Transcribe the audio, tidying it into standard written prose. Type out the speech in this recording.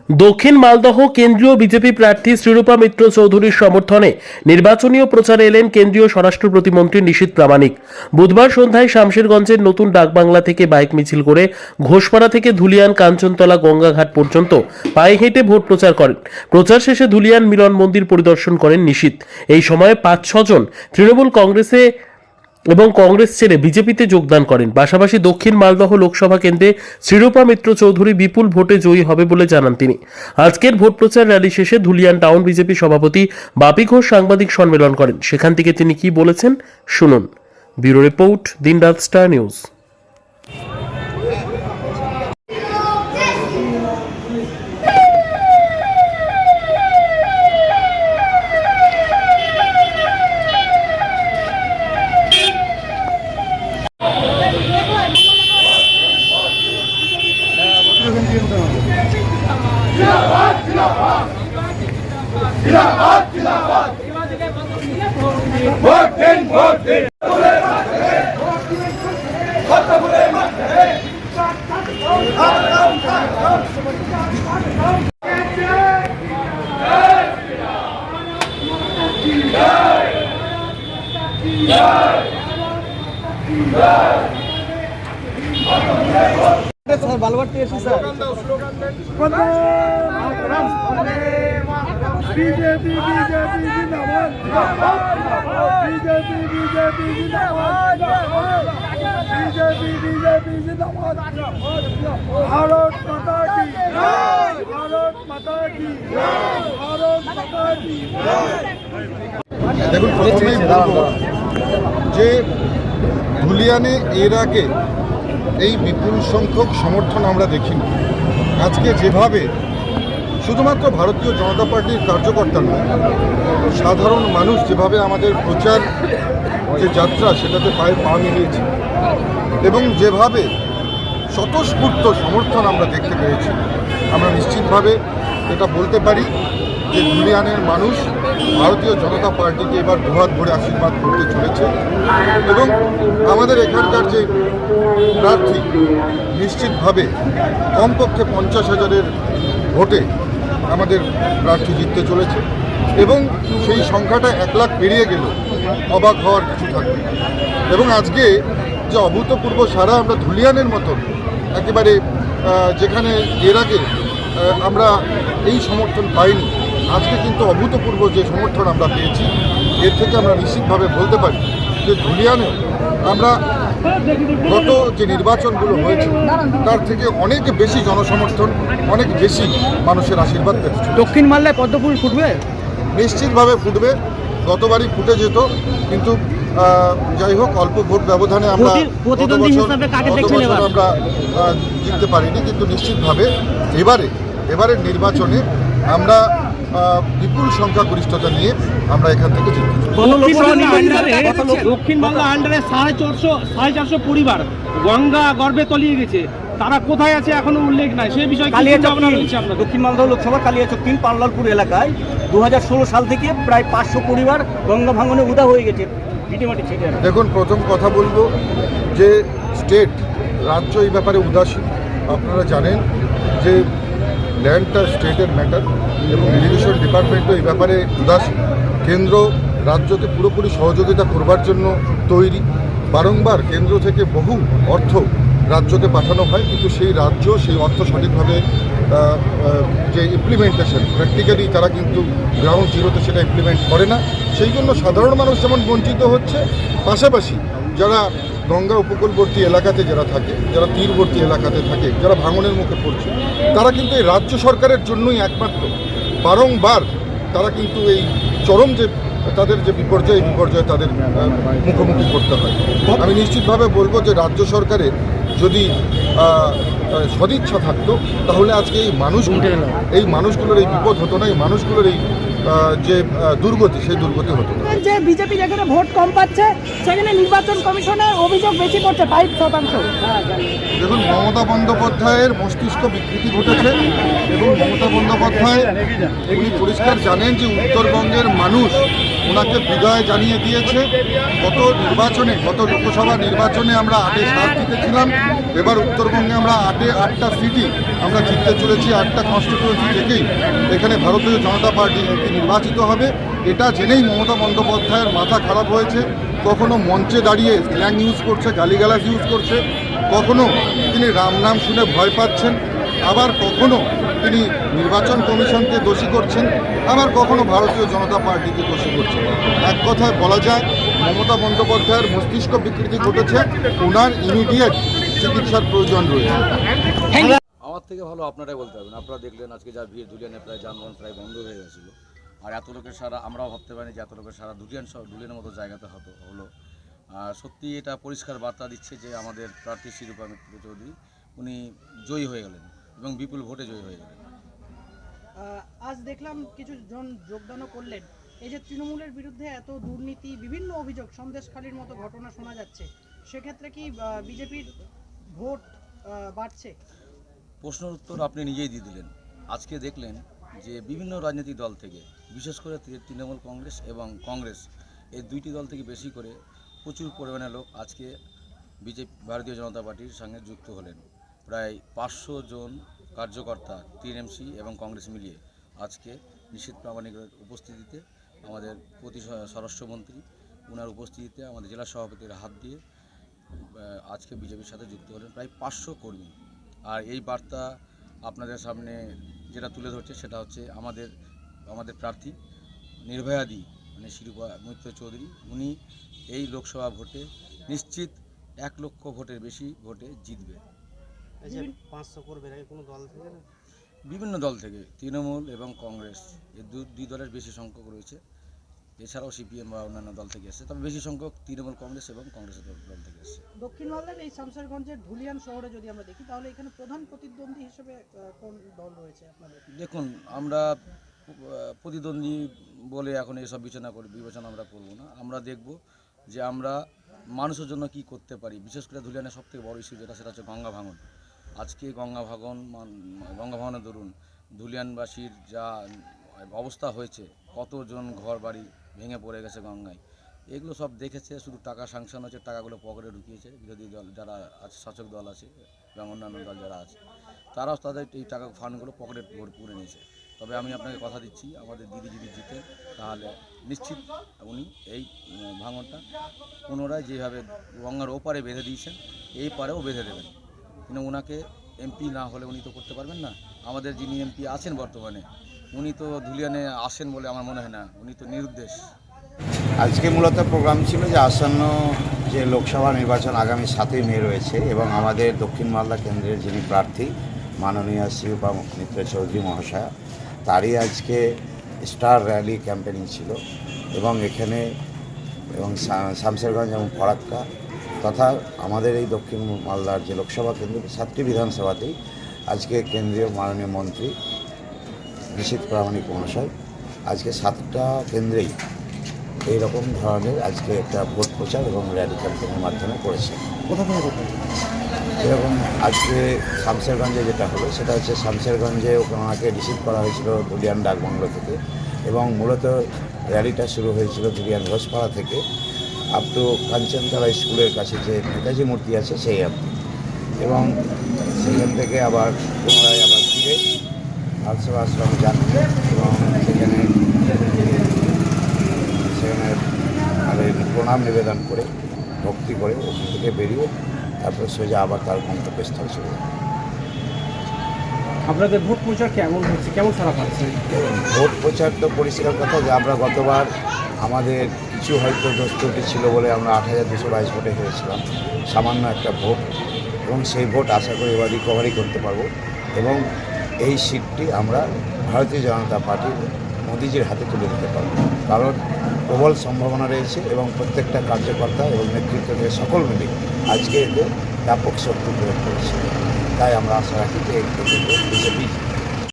দক্ষিণ মালদহ কেন্দ্রীয় বিজেপি প্রার্থী শ্রীরূপা মিত্র চৌধুরীর সমর্থনে নির্বাচনী প্রচারে এলেন কেন্দ্রীয় স্বরাষ্ট্র প্রতিমন্ত্রী নিশীথ প্রামাণিক। বুধবার সন্ধ্যায় শামশেরগঞ্জের নতুন ডাকবাংলা থেকে বাইক মিছিল করে ঘোষপাড়া থেকে ধুলিয়ান কাঞ্চনতলা গঙ্গাঘাট পর্যন্ত পায়ে হেঁটে ভোট প্রচার করেন। প্রচার শেষে ধুলিয়ান মিলন মন্দির পরিদর্শন করেন নিশীথ। এই সময় 5-6 জন তৃণমূল কংগ্রেস ছেড়ে বিজেপিতে যোগদান করেন। পাশাপাশি দক্ষিণ মালদহ লোকসভা কেন্দ্রে শ্রীরূপা মিত্র চৌধুরী বিপুল ভোটে জয়ী হবে বলে জানান তিনি। আজকের ভোট প্রচার র্যালি শেষে ধুলিয়ান টাউন বিজেপি সভাপতি বাপি ঘোষ সাংবাদিক সম্মেলন করেন। সেখান থেকে তিনি কি বলেছেন শুনুন। ব্যুরো রিপোর্ট, দিনরাত স্টার নিউজ। बालवाटी ऐसी सर बीजेपी बीजेपी जिंदाबाद बीजेपी बीजेपी जिंदाबाद बीजेपी बीजेपी जिंदाबाद भारत माता की भारत माता की भारत माता की। দেখুন, প্রথমেই বলবো যে ধুলিয়ানে এর আগে এই বিপুল সংখ্যক সমর্থন আমরা দেখিনি। আজকে যেভাবে শুধুমাত্র ভারতীয় জনতা পার্টির কার্যকর্তা নয়, সাধারণ মানুষ যেভাবে আমাদের প্রচার যে যাত্রা সেটাতে পায়ে পা মিলিয়েছে এবং যেভাবে স্বতঃস্ফূর্ত সমর্থন আমরা দেখতে পেয়েছি, আমরা নিশ্চিতভাবে এটা বলতে পারি যে ধুলিয়ানের মানুষ ভারতীয় জনতা পার্টিকে এবার দুহাত ভরে আশীর্বাদ করতে চলেছে এবং আমাদের এখানকার যে প্রার্থী নিশ্চিতভাবে কমপক্ষে 50,000-এর ভোটে আমাদের প্রার্থী জিততে চলেছে এবং সেই সংখ্যাটা 1 লাখ পেরিয়ে গেল অবাক হওয়ার কিছু থাকবে। এবং আজকে যে অভূতপূর্ব সারা আমরা ধুলিয়ানের মতন একেবারে যেখানে এর আগে আমরা এই সমর্থন পাইনি, আজকে কিন্তু অভূতপূর্ব যে সমর্থন আমরা পেয়েছি, এর থেকে আমরা নিশ্চিতভাবে বলতে পারি যে ধুলিয়ানে আমরা গত যে নির্বাচনগুলো হয়েছে তার থেকে অনেক বেশি জনসমর্থন, অনেক বেশি মানুষের আশীর্বাদ পেতে। দক্ষিণ মালদায় পদ্ম ফুল ফুটবে, নিশ্চিতভাবে ফুটবে। গতবারই ফুটে যেত, কিন্তু যাই হোক অল্প ভোট ব্যবধানে আমরা আমরা জিততে পারিনি, কিন্তু নিশ্চিতভাবে এবারের নির্বাচনে আমরা বিপুল সংখ্যাগরিষ্ঠতা নিয়ে আমরা এখান থেকে জিততে। দক্ষিণ বাংলা আন্ডারে 450 পরিবার গঙ্গা গর্ভে তলিয়ে গেছে, তারা কোথায় আছে এখনো উল্লেখ নাই। সেই বিষয়ে দক্ষিণ মালদহ লোকসভা কালিয়াচক 3 পাল্লালপুর এলাকায় 2016 সাল থেকে প্রায় 500 পরিবার গঙ্গা ভাঙনে উদা হয়ে গেছে। দেখুন, প্রথম কথা বলবো যে রাজ্য এই ব্যাপারে উদাসীন। আপনারা জানেন যে ল্যান্ডটা স্টেটের ম্যাটার এবং ইরিগেশন ডিপার্টমেন্টও এই ব্যাপারে উদাসীন। কেন্দ্র রাজ্যকে পুরোপুরি সহযোগিতা করবার জন্য তৈরি। বারংবার কেন্দ্র থেকে বহু অর্থ রাজ্যকে পাঠানো হয়, কিন্তু সেই রাজ্য সেই অর্থ সঠিকভাবে যে ইমপ্লিমেন্টেশন প্র্যাকটিক্যালি তারা কিন্তু গ্রাউন্ড জিরোতে সেটা ইমপ্লিমেন্ট করে না। সেই জন্য সাধারণ মানুষ যেমন বঞ্চিত হচ্ছে, পাশাপাশি যারা গঙ্গা উপকূলবর্তী এলাকাতে যারা থাকে, যারা তীরবর্তী এলাকাতে থাকে, যারা ভাঙনের মুখে পড়ছে, তারা কিন্তু এই রাজ্য সরকারের জন্যই একমাত্র বারংবার তারা কিন্তু এই চরম যে তাদের যে বিপর্যয় তাদের মুখোমুখি করতে হয়। আমি নিশ্চিতভাবে বলবো যে রাজ্য সরকারের যদি সদিচ্ছা থাকতো তাহলে আজকে এই মানুষগুলোর এই বিপদ হতো না, এই মানুষগুলোর এই যে দুর্গতি, সেই দুর্গতি হতো না। যে বিজেপি যেখানে ভোট কম পাচ্ছে সেখানে নির্বাচন কমিশনের অভিযোগ বেশি পড়ছে, 5%। দেখুন, মমতা বন্দ্যোপাধ্যায়ের মস্তিষ্ক বিকৃতি ঘটেছে এবং মমতা বন্দ্যোপাধ্যায় উনি পরিষ্কার জানেন যে উত্তরবঙ্গের মানুষ ওনাকে বিদায় জানিয়ে দিয়েছে। গত লোকসভা নির্বাচনে আমরা 8-7 জিতেছিলাম, এবার উত্তরবঙ্গে আমরা 8টা সিটই আমরা জিততে চলেছি। 8টা কনস্টিটিউয়েন্সি থেকেই এখানে ভারতীয় জনতা পার্টি এমপি নির্বাচিত হবে। এটা জেনেই মমতা বন্দ্যোপাধ্যায়ের মাথা খারাপ হয়েছে। কখনো মঞ্চে দাঁড়িয়ে স্ল্যাং ইউজ করছে, গালিগালাজ ইউজ করছে, কখনো তিনি রাম নাম শুনে ভয় পাচ্ছেন, আবার কখনো তিনি নির্বাচন কমিশনকে দোষী করছেন, আবার কখনো ভারতীয় জনতা পার্টিকে দোষী করছেন। এক কথায় বলা যায় মমতা বন্দ্যোপাধ্যায়ের মস্তিষ্ক বিকৃতি ঘটেছে, ওনার ইমিডিয়েট চিকিৎসার প্রয়োজন রয়েছে। আমার থেকে ভালো আপনারাই বলতে পারবেন। আপনারা দেখলেন আজকে যা ভিড়, ধুলিয়ানে প্রায় যানবাহন প্রায় বন্ধ হয়ে গেছিলো। আর এত লোকের সারা আমরাও ভাবতে পারিনি যে এত লোকের সারা ধুলিয়ানের মতো জায়গাতে হলো। আর সত্যি এটা পরিষ্কার বার্তা দিচ্ছে যে আমাদের প্রার্থী শিরূপা মিত্র চৌধুরী উনি জয়ী হয়ে গেলেন এবং বিপুল ভোটে জয়ী হয়ে গেলেন। আজ দেখলাম কিছু জন যোগদানও করলেন। এই যে তৃণমূলের বিরুদ্ধে এত দুর্নীতি, বিভিন্ন অভিযোগ, সন্দেশখালির মতো ঘটনা শোনা যাচ্ছে, সেক্ষেত্রে কি বিজেপির ভোট বাড়ছে? প্রশ্নের উত্তর আপনি নিজেই দিয়ে দিলেন। আজকে দেখলেন যে বিভিন্ন রাজনৈতিক দল থেকে, বিশেষ করে তৃণমূল কংগ্রেস এবং কংগ্রেস, এই দুইটি দল থেকে বেশি করে প্রচুর পরিমাণে লোক আজকে ভারতীয় জনতা পার্টির সঙ্গে যুক্ত হলেন। প্রায় 500 জন কার্যকর্তা টিএমসি এবং কংগ্রেস মিলিয়ে আজকে নিশীথ প্রামাণিকের উপস্থিতিতে, আমাদের স্বরাষ্ট্রমন্ত্রী ওনার উপস্থিতিতে, আমাদের জেলা সভাপতির হাত দিয়ে আজকে বিজেপির সাথে যুক্ত হলেন প্রায় 500 কর্মী। আর এই বার্তা আপনাদের সামনে যেটা তুলে ধরছে সেটা হচ্ছে আমাদের প্রার্থী নির্ভয়াদি মানে শিরূপা মিত্র চৌধুরী, উনি এই লোকসভা ভোটে নিশ্চিত 1 লক্ষ ভোটের বেশি ভোটে জিতবে। 500 করবে নাকি কোনো দল থেকে? বিভিন্ন দল থেকে, তৃণমূল এবং কংগ্রেস, এই দুই দলের বেশি সংখ্যক রয়েছে। এছাড়াও সিপিএম বা অন্যান্য দল থেকে এসেছে, তবে বেশি সংখ্যক তৃণমূল কংগ্রেস এবং কংগ্রেসের দল থেকে এসেছে। দক্ষিণ মালদার এই শামশেরগঞ্জের ধুলিয়ান শহরে যদি আমরা দেখি, তাহলে এখানে প্রধান প্রতিদ্বন্দ্বী হিসেবে কোন দল রয়েছে আপনাদের? দেখুন, আমরা প্রতিদ্বন্দ্বী বলে এখন এসব বিবেচনা আমরা করব না। আমরা দেখব যে আমরা মানুষের জন্য কি করতে পারি। বিশেষ করে ধুলিয়ানের সবথেকে বড় ইস্যু সেটা হচ্ছে গঙ্গা ভাঙন। আজকে গঙ্গা ভাঙনের দরুন ধুলিয়ানবাসীর যা অবস্থা হয়েছে, কতজন ঘর বাড়ি ভেঙে পড়ে গেছে গঙ্গায়, এগুলো সব দেখেছে। শুধু টাকা স্যাংশন হচ্ছে, টাকাগুলো পকেটে ঢুকিয়েছে বিরোধী দল যারা আছে, শাসক দল আছে এবং অন্যান্য দল যারা আছে, তারাও তাদের এই টাকা ফান্ডগুলো পকেটে পুরে নিয়েছে। তবে আমি আপনাকে কথা দিচ্ছি, আমাদের দিদি যদি জিতেন তাহলে নিশ্চিত উনি এই ভাঙনটা পুনরায় যেভাবে গঙ্গার ওপারে বেঁধে দিয়েছেন, এই পারেও বেঁধে দেবেন। কিন্তু ওনাকে এমপি না হলে উনি তো করতে পারবেন না। আমাদের যিনি এমপি আছেন বর্তমানে, উনি তো ধুলিয়ানে আসেন বলে আমার মনে হয় না, উনি তো নিরুদ্দেশ। আজকে মূলত প্রোগ্রাম ছিল যে আসন্ন যে লোকসভা নির্বাচন আগামী 7ই মে রয়েছে এবং আমাদের দক্ষিণ মালদা কেন্দ্রের যিনি প্রার্থী মাননীয় শিরূপা মিত্র চৌধুরী মহাশয়া, তারই আজকে স্টার র্যালি ক্যাম্পেনিং ছিল এবং এখানে এবং শামশেরগঞ্জ এবং ফরাক্কা তথা আমাদের এই দক্ষিণ মালদার যে লোকসভা কেন্দ্র 7টি বিধানসভাতেই আজকে কেন্দ্রীয় মাননীয় মন্ত্রী নিশীথ প্রামাণিক মহাশয় আজকে 7টা কেন্দ্রেই এইরকম ধরনের আজকে একটা ভোট প্রচার এবং র্যালি ক্যাম্পেনের মাধ্যমে করেছে। এরকম আজকে শামশেরগঞ্জে যেটা হলো সেটা হচ্ছে শামশেরগঞ্জে ওনাকে রিসিভ করা হয়েছিল ধুলিয়ান ডাকবাংলো থেকে এবং মূলত র্যালিটা শুরু হয়েছিল ধুলিয়ান ঘোষপাড়া থেকে আপ টু কাঞ্চনতলা স্কুলের কাছে যে নেতাজি মূর্তি আছে সেই অবধি, এবং সেখান থেকে আবার পুনরায় আবার ফিরে আলসেবা আশ্রম যান এবং সেখানে প্রণাম নিবেদন করে ভক্তি করে ওখান থেকে বেরিয়ে তারপর সোজা আবার তার গন্তব্যস্থল চলে যায়। আপনাদের ভোট প্রচার কেমন হচ্ছে, কেমন সারা পাচ্ছে? ভোট প্রচার তো পরিষ্কার কথা যে আমরা গতবার আমাদের কিছু হয়তো দোষ-ত্রুটি ছিল বলে আমরা 8222 ভোটে হেরেছিলাম, সামান্য একটা ভোট, এবং সেই ভোট আশা করি এবার রিকভারি করতে পারবো এবং এই সিটটি আমরা ভারতীয় জনতা পার্টির মোদিজির হাতে তুলে দিতে পারব। কারণ প্রবল সম্ভাবনা রয়েছে এবং প্রত্যেকটা কার্যকর্তা এবং নেতৃত্ব থেকে সকল মিলে আজকে এতে ব্যাপক শক্তি প্রয়োগ করেছে। তাই আমরা আশা রাখি যে বিজেপি